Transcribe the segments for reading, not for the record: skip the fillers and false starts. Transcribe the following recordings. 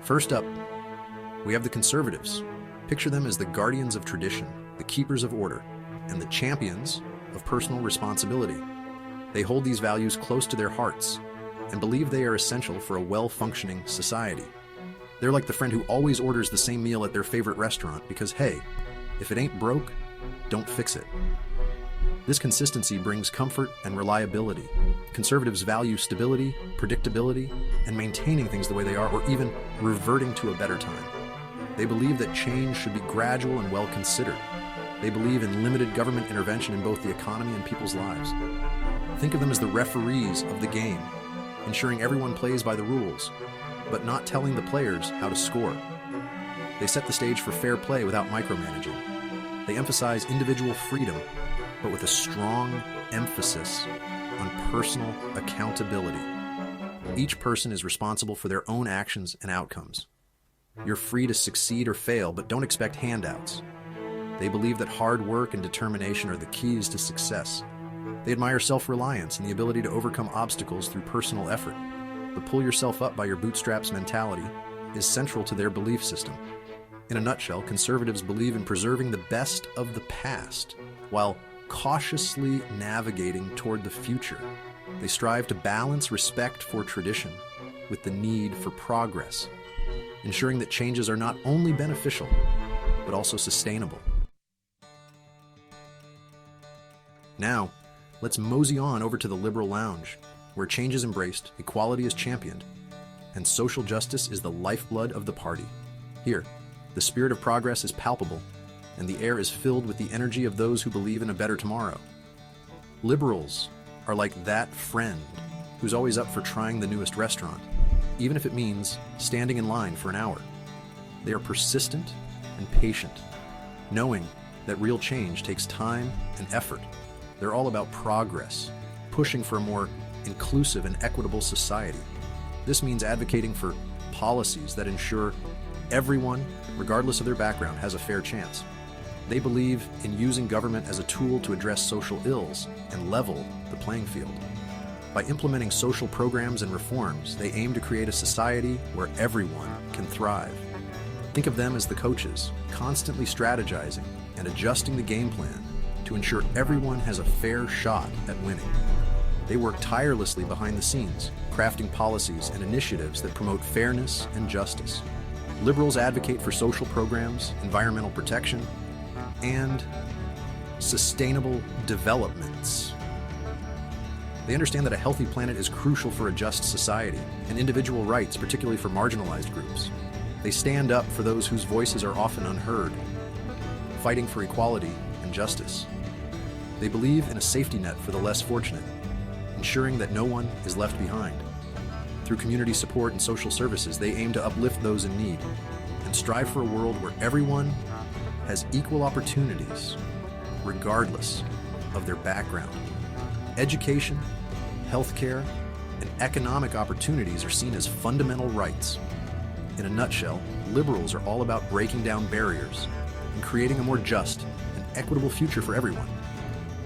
First up, we have the conservatives. Picture them as the guardians of tradition, the keepers of order, and the champions of personal responsibility. They hold these values close to their hearts and believe they are essential for a well-functioning society. They're like the friend who always orders the same meal at their favorite restaurant because, hey, if it ain't broke, don't fix it. This consistency brings comfort and reliability. Conservatives value stability, predictability, and maintaining things the way they are, or even reverting to a better time. They believe that change should be gradual and well-considered. They believe in limited government intervention in both the economy and people's lives. Think of them as the referees of the game, ensuring everyone plays by the rules, but not telling the players how to score. They set the stage for fair play without micromanaging. They emphasize individual freedom, but with a strong emphasis on personal accountability. Each person is responsible for their own actions and outcomes. You're free to succeed or fail, but don't expect handouts. They believe that hard work and determination are the keys to success. They admire self-reliance and the ability to overcome obstacles through personal effort. The pull yourself up by your bootstraps mentality is central to their belief system. In a nutshell, conservatives believe in preserving the best of the past while cautiously navigating toward the future. They strive to balance respect for tradition with the need for progress, ensuring that changes are not only beneficial, but also sustainable. Now, let's mosey on over to the liberal lounge, where change is embraced, equality is championed, and social justice is the lifeblood of the party. Here, the spirit of progress is palpable, and the air is filled with the energy of those who believe in a better tomorrow. Liberals are like that friend who's always up for trying the newest restaurant, even if it means standing in line for an hour. They are persistent and patient, knowing that real change takes time and effort. They're all about progress, pushing for a more inclusive and equitable society. This means advocating for policies that ensure everyone, regardless of their background, has a fair chance. They believe in using government as a tool to address social ills and level the playing field. By implementing social programs and reforms, they aim to create a society where everyone can thrive. Think of them as the coaches, constantly strategizing and adjusting the game plan to ensure everyone has a fair shot at winning. They work tirelessly behind the scenes, crafting policies and initiatives that promote fairness and justice. Liberals advocate for social programs, environmental protection, and sustainable developments. They understand that a healthy planet is crucial for a just society and individual rights, particularly for marginalized groups. They stand up for those whose voices are often unheard, fighting for equality and justice. They believe in a safety net for the less fortunate, ensuring that no one is left behind. Through community support and social services, they aim to uplift those in need and strive for a world where everyone has equal opportunities, regardless of their background. Education, healthcare, and economic opportunities are seen as fundamental rights. In a nutshell, liberals are all about breaking down barriers and creating a more just and equitable future for everyone.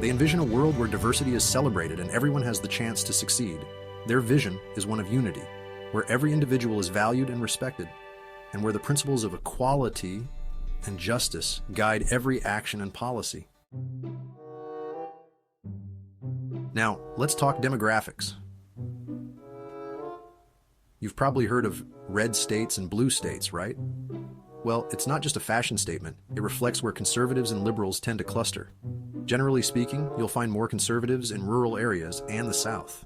They envision a world where diversity is celebrated and everyone has the chance to succeed. Their vision is one of unity, where every individual is valued and respected, and where the principles of equality and justice guide every action and policy. Now, let's talk demographics. You've probably heard of red states and blue states, right? Well, it's not just a fashion statement. It reflects where conservatives and liberals tend to cluster. Generally speaking, you'll find more conservatives in rural areas and the South.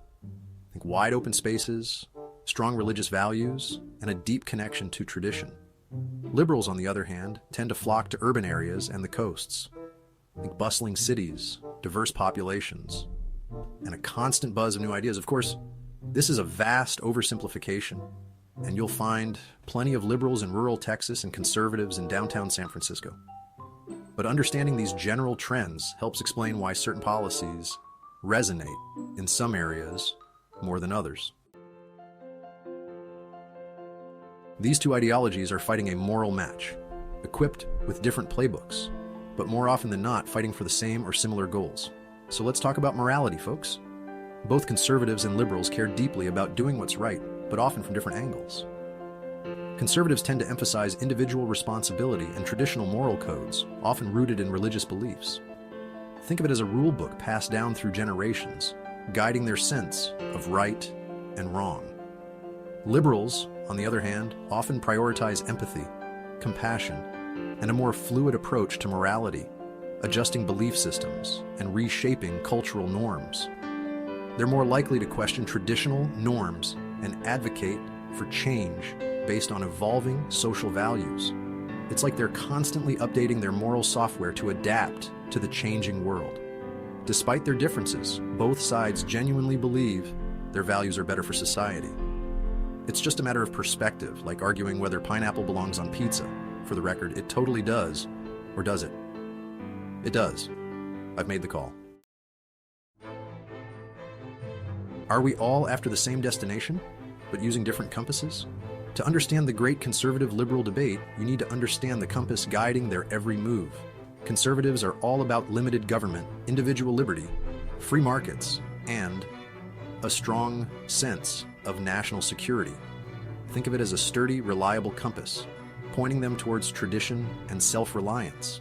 Think wide open spaces, strong religious values, and a deep connection to tradition. Liberals, on the other hand, tend to flock to urban areas and the coasts. Think bustling cities, diverse populations, and a constant buzz of new ideas. Of course, this is a vast oversimplification, and you'll find plenty of liberals in rural Texas and conservatives in downtown San Francisco. But understanding these general trends helps explain why certain policies resonate in some areas more than others. These two ideologies are fighting a moral match, equipped with different playbooks, but more often than not fighting for the same or similar goals. So let's talk about morality, folks. Both conservatives and liberals care deeply about doing what's right, but often from different angles. Conservatives tend to emphasize individual responsibility and traditional moral codes, often rooted in religious beliefs. Think of it as a rule book passed down through generations, guiding their sense of right and wrong. Liberals, on the other hand, often prioritize empathy, compassion, and a more fluid approach to morality, adjusting belief systems and reshaping cultural norms. They're more likely to question traditional norms and advocate for change based on evolving social values. It's like they're constantly updating their moral software to adapt to the changing world. Despite their differences, both sides genuinely believe their values are better for society. It's just a matter of perspective, like arguing whether pineapple belongs on pizza. For the record, it totally does. Or does it? It does. I've made the call. Are we all after the same destination, but using different compasses? To understand the great conservative-liberal debate, you need to understand the compass guiding their every move. Conservatives are all about limited government, individual liberty, free markets, and a strong sense of national security. Think of it as a sturdy, reliable compass, pointing them towards tradition and self-reliance.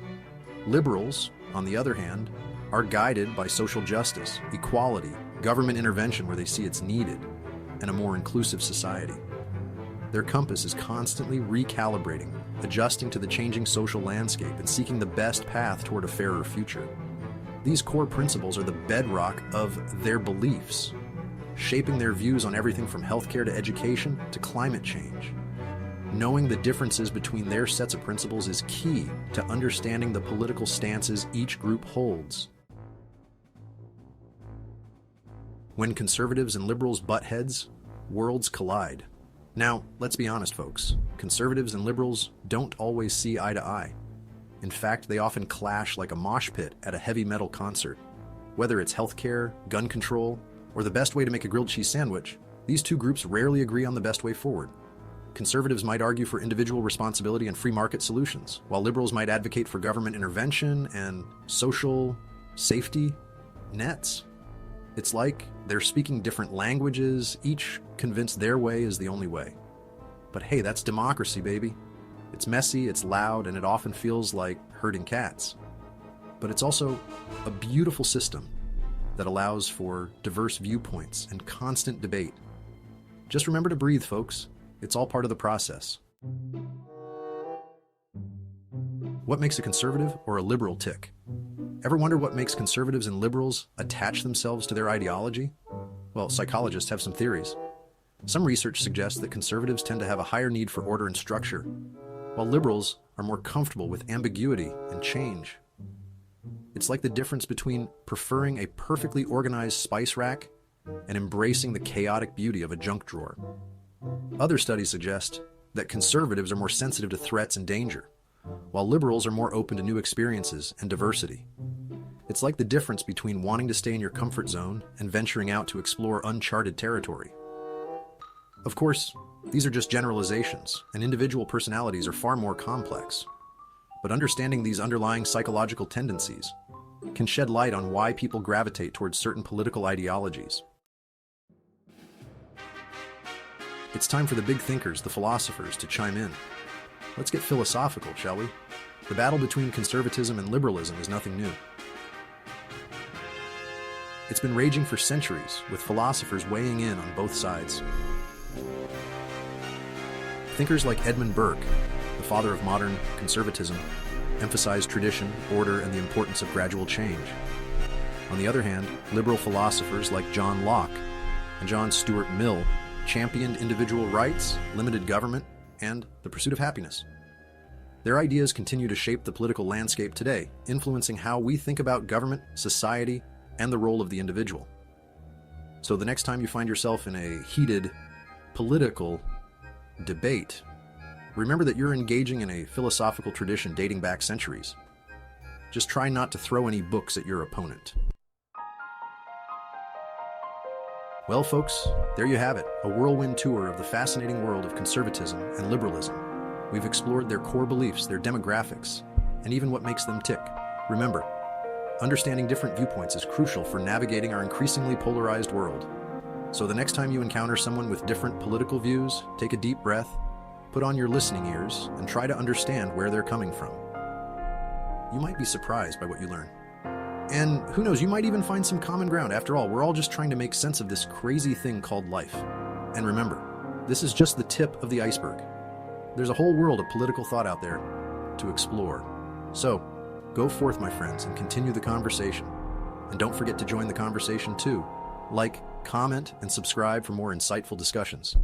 Liberals, on the other hand, are guided by social justice, equality, government intervention where they see it's needed, and a more inclusive society. Their compass is constantly recalibrating, adjusting to the changing social landscape and seeking the best path toward a fairer future. These core principles are the bedrock of their beliefs, shaping their views on everything from healthcare to education to climate change. Knowing the differences between their sets of principles is key to understanding the political stances each group holds. When conservatives and liberals butt heads, worlds collide. Now, let's be honest, folks. Conservatives and liberals don't always see eye to eye. In fact, they often clash like a mosh pit at a heavy metal concert. Whether it's healthcare, gun control, or the best way to make a grilled cheese sandwich, these two groups rarely agree on the best way forward. Conservatives might argue for individual responsibility and free market solutions, while liberals might advocate for government intervention and social safety nets. It's like they're speaking different languages, each convinced their way is the only way. But hey, that's democracy, baby. It's messy, it's loud, and it often feels like herding cats. But it's also a beautiful system that allows for diverse viewpoints and constant debate. Just remember to breathe, folks. It's all part of the process. What makes a conservative or a liberal tick? Ever wonder what makes conservatives and liberals attach themselves to their ideology? Well, psychologists have some theories. Some research suggests that conservatives tend to have a higher need for order and structure, while liberals are more comfortable with ambiguity and change. It's like the difference between preferring a perfectly organized spice rack and embracing the chaotic beauty of a junk drawer. Other studies suggest that conservatives are more sensitive to threats and danger, while liberals are more open to new experiences and diversity. It's like the difference between wanting to stay in your comfort zone and venturing out to explore uncharted territory. Of course, these are just generalizations, and individual personalities are far more complex. But understanding these underlying psychological tendencies can shed light on why people gravitate towards certain political ideologies. It's time for the big thinkers, the philosophers, to chime in. Let's get philosophical, shall we? The battle between conservatism and liberalism is nothing new. It's been raging for centuries, with philosophers weighing in on both sides. Thinkers like Edmund Burke, the father of modern conservatism, emphasized tradition, order, and the importance of gradual change. On the other hand, liberal philosophers like John Locke and John Stuart Mill championed individual rights, limited government, and the pursuit of happiness. Their ideas continue to shape the political landscape today, influencing how we think about government, society, and the role of the individual. So the next time you find yourself in a heated political debate, remember that you're engaging in a philosophical tradition dating back centuries. Just try not to throw any books at your opponent. Well, folks, there you have it, a whirlwind tour of the fascinating world of conservatism and liberalism. We've explored their core beliefs, their demographics, and even what makes them tick. Remember, understanding different viewpoints is crucial for navigating our increasingly polarized world. So the next time you encounter someone with different political views, take a deep breath, Put on your listening ears and try to understand where they're coming from. You might be surprised by what you learn. And who knows, you might even find some common ground. After all, we're all just trying to make sense of this crazy thing called life. And remember, this is just the tip of the iceberg. There's a whole world of political thought out there to explore. So, go forth, my friends, and continue the conversation. And don't forget to join the conversation too. Like, comment, and subscribe for more insightful discussions.